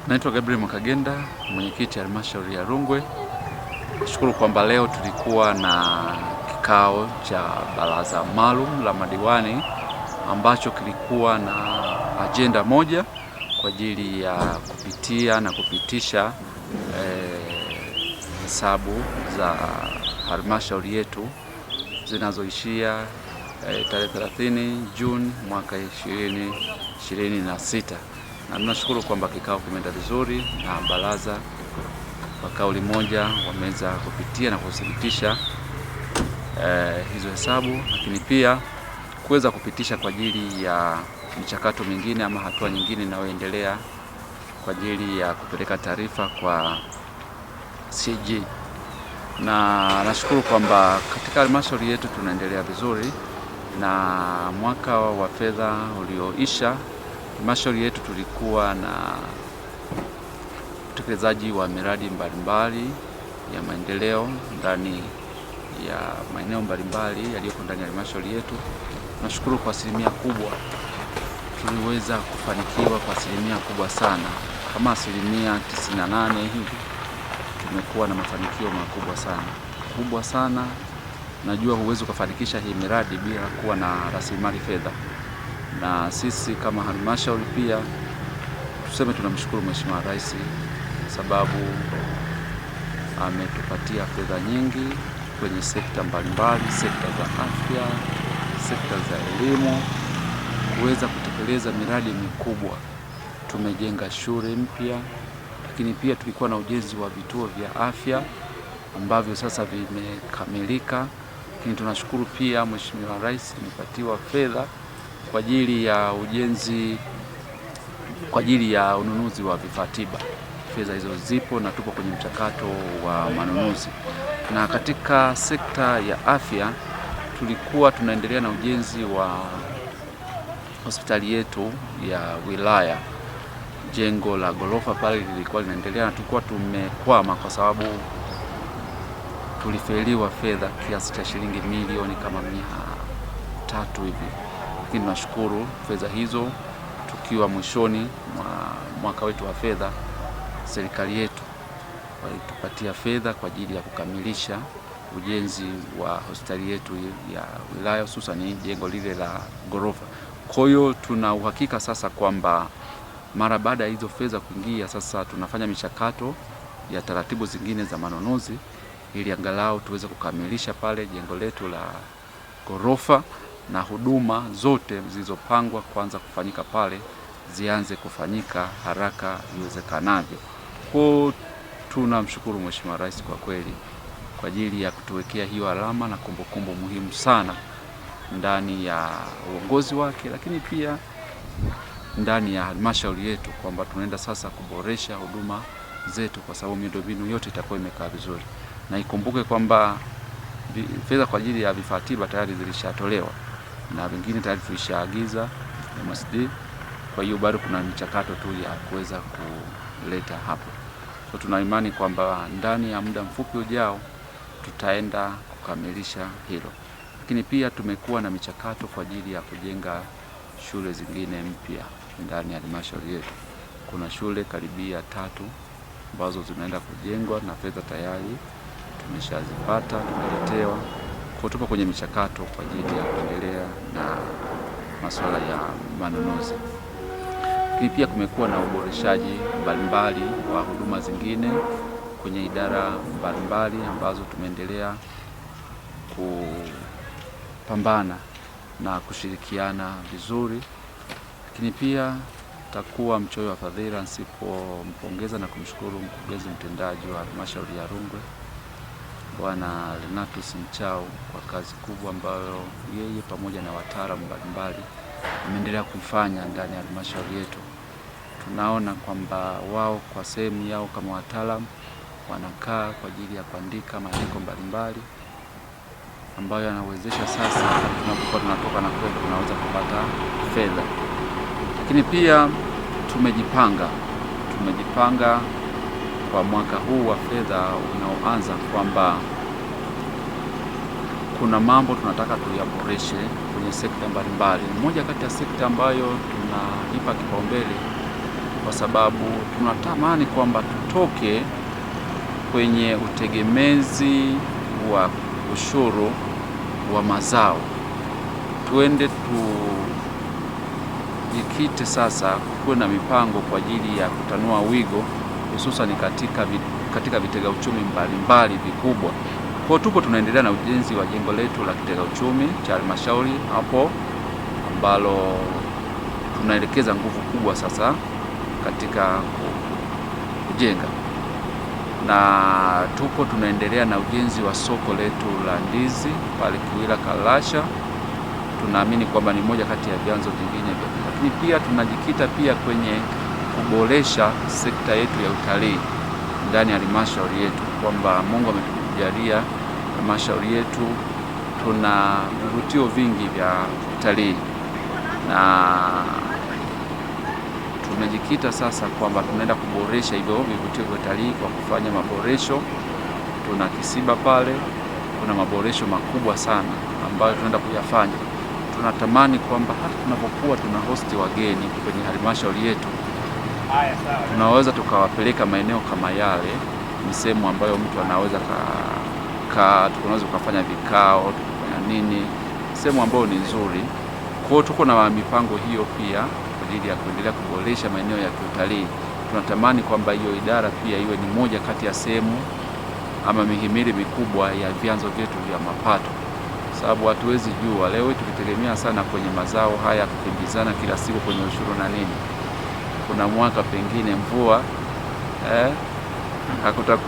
Naitwa Gabriel Mwakagenda, mwenyekiti halmashauri ya Rungwe. Nashukuru kwamba leo tulikuwa na kikao cha baraza maalum la madiwani ambacho kilikuwa na ajenda moja kwa ajili ya kupitia na kupitisha hesabu za halmashauri yetu zinazoishia tarehe 30 Juni mwaka 2026. Na tunashukuru kwamba kikao kimeenda vizuri na baraza kwa kauli moja wameweza kupitia na kuthibitisha hizo hesabu, lakini pia kuweza kupitisha kwa ajili ya michakato mingine ama hatua nyingine inayoendelea kwa ajili ya kupeleka taarifa kwa CAG. Na nashukuru kwamba katika halmashauri yetu tunaendelea vizuri, na mwaka wa fedha ulioisha halmashauri yetu tulikuwa na utekelezaji wa miradi mbalimbali ya maendeleo ndani ya maeneo mbalimbali yaliyoko ndani ya halmashauri yetu. Nashukuru kwa asilimia kubwa tuliweza kufanikiwa kwa asilimia kubwa sana, kama asilimia 98 hivi. Tumekuwa na mafanikio makubwa sana. Najua huwezi kufanikisha hii miradi bila kuwa na rasilimali fedha, na sisi kama halmashauri pia tuseme tunamshukuru Mheshimiwa Rais sababu ametupatia fedha nyingi kwenye sekta mbalimbali, sekta za afya, sekta za elimu, kuweza kutekeleza miradi mikubwa. Tumejenga shule mpya, lakini pia tulikuwa na ujenzi wa vituo vya afya ambavyo sasa vimekamilika. Lakini tunashukuru pia Mheshimiwa Rais amepatiwa fedha kwa ajili ya ujenzi, kwa ajili ya ununuzi wa vifaa tiba. Fedha hizo zipo na tupo kwenye mchakato wa manunuzi. Na katika sekta ya afya tulikuwa tunaendelea na ujenzi wa hospitali yetu ya wilaya. Jengo la ghorofa pale lilikuwa linaendelea na tulikuwa tumekwama kwa sababu tulifeliwa fedha kiasi cha shilingi milioni kama 300 hivi. Lakini tunashukuru fedha hizo, tukiwa mwishoni mwa mwaka wetu wa fedha, serikali yetu walitupatia fedha kwa ajili ya kukamilisha ujenzi wa hospitali yetu ya wilaya, hususan jengo lile la ghorofa. Kwa hiyo tuna uhakika sasa kwamba mara baada ya hizo fedha kuingia, sasa tunafanya michakato ya taratibu zingine za manunuzi ili angalau tuweze kukamilisha pale jengo letu la ghorofa na huduma zote zilizopangwa kuanza kufanyika pale zianze kufanyika haraka iwezekanavyo. Kwa tunamshukuru Mheshimiwa Rais kwa kweli kwa ajili ya kutuwekea hiyo alama na kumbukumbu muhimu sana ndani ya uongozi wake, lakini pia ndani ya halmashauri yetu kwamba tunaenda sasa kuboresha huduma zetu kwa sababu miundombinu yote itakuwa imekaa vizuri. Na ikumbuke kwamba fedha kwa ajili ya vifaa tiba tayari zilishatolewa na vingine tayari tulishaagiza MSD. Kwa hiyo bado kuna michakato tu ya kuweza kuleta hapo. So tuna imani kwamba ndani ya muda mfupi ujao tutaenda kukamilisha hilo. Lakini pia tumekuwa na michakato kwa ajili ya kujenga shule zingine mpya ndani ya halmashauri yetu. Kuna shule karibia 3 ambazo zinaenda kujengwa na fedha tayari tumeshazipata, tumeletewa. Kwa tupo kwenye michakato kwa ajili ya kuendelea na masuala ya manunuzi. Lakini pia kumekuwa na uboreshaji mbalimbali wa huduma zingine kwenye idara mbalimbali ambazo tumeendelea kupambana na kushirikiana vizuri. Lakini pia takuwa mchoyo wa fadhila nisipompongeza na kumshukuru mkurugenzi mtendaji wa halmashauri ya Rungwe Bwana Renatus Mchao kwa kazi kubwa ambayo yeye pamoja na wataalamu mbalimbali wameendelea kuifanya ndani ya halmashauri yetu. Tunaona kwamba wao kwa sehemu yao kama wataalamu wanakaa kwa ajili ya kuandika maandiko mbalimbali ambayo yanawezesha sasa tunapokuwa tunatoka na kwenda tunaweza kupata fedha. Lakini pia tumejipanga kwa mwaka huu wa fedha unaoanza kwamba kuna mambo tunataka tuyaboreshe kwenye sekta mbalimbali. Moja kati ya sekta ambayo tunaipa kipaumbele kwa sababu tunatamani kwamba tutoke kwenye utegemezi wa ushuru wa mazao, tuende tujikite sasa kuwe na mipango kwa ajili ya kutanua wigo, hususan katika vitega uchumi mbalimbali vikubwa. Kwa tupo tunaendelea na ujenzi wa jengo letu la kitega uchumi cha halmashauri hapo, ambalo tunaelekeza nguvu kubwa sasa katika kujenga, na tupo tunaendelea na ujenzi wa soko letu la ndizi pale Kiwira Kalasha. Tunaamini kwamba ni moja kati ya vyanzo vingine, lakini pia tunajikita pia kwenye kuboresha sekta yetu ya utalii ndani ya halmashauri yetu, kwamba Mungu ametujalia halmashauri yetu tuna vivutio vingi vya utalii, na tumejikita sasa kwamba tunaenda kuboresha hivyo vivutio vya utalii kwa kufanya maboresho. Tuna kisiba pale, kuna maboresho makubwa sana ambayo tunaenda kuyafanya. Tunatamani kwamba hata tunapokuwa tuna hosti wageni kwenye halmashauri yetu, tunaweza tukawapeleka maeneo kama yale. Ni sehemu ambayo mtu anaweza tunaweza kufanya vikao, tukafanya nini, sehemu ambayo ni nzuri. Kwa hiyo tuko na mipango hiyo pia kwa ajili ya kuendelea kuboresha maeneo ya kiutalii. Tunatamani kwamba hiyo idara pia iwe ni moja kati ya sehemu ama mihimili mikubwa ya vyanzo vyetu vya mapato, sababu hatuwezi jua leo tukitegemea sana kwenye mazao haya kukimbizana kila siku kwenye ushuru na nini, kuna mwaka pengine mvua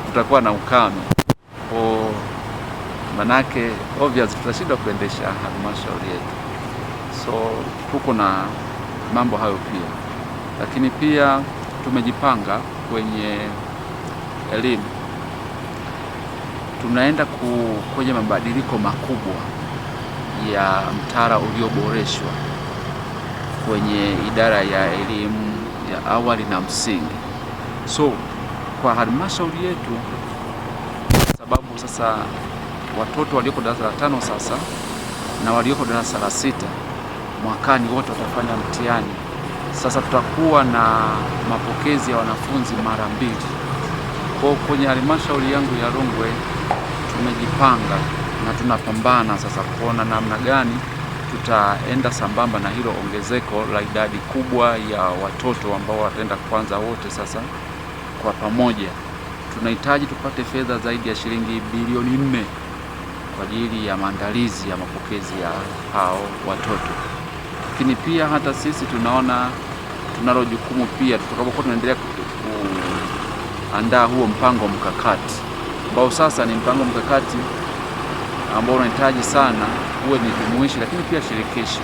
kutakuwa na ukame, manake obviously tutashindwa kuendesha halmashauri yetu. So tuko na mambo hayo pia, lakini pia tumejipanga kwenye elimu. Tunaenda kwenye mabadiliko makubwa ya mtaala ulioboreshwa kwenye idara ya elimu ya awali na msingi. So kwa halmashauri yetu, sababu sasa watoto walioko darasa la 5 sasa na walioko darasa la 6 mwakani wote watafanya mtihani. Sasa tutakuwa na mapokezi ya wanafunzi mara 2. Kwa kwenye halmashauri yangu ya Rungwe tumejipanga na tunapambana sasa kuona namna gani tutaenda sambamba na hilo ongezeko la idadi kubwa ya watoto ambao wataenda kwanza wote. Sasa kwa pamoja tunahitaji tupate fedha zaidi ya shilingi bilioni 4 kwa ajili ya maandalizi ya mapokezi ya hao watoto. Lakini pia hata sisi tunaona tunalo jukumu pia, tutakapokuwa tunaendelea kuandaa huo mpango mkakati ambao sasa ni mpango mkakati ambao unahitaji sana uwe ni jumuishi, lakini pia shirikishi,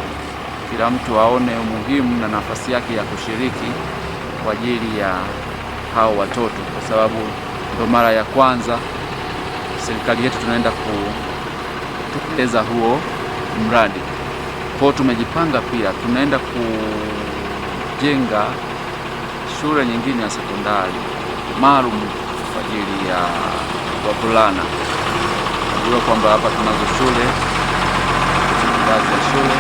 kila mtu aone umuhimu na nafasi yake ya kushiriki kwa ajili ya hao watoto, kwa sababu ndio mara ya kwanza serikali yetu tunaenda kutekeleza huo mradi. Kwa tumejipanga pia tunaenda kujenga shule nyingine ya sekondari maalum kwa ajili ya wavulana. Najua kwamba hapa tunazo shule ngazi ya shule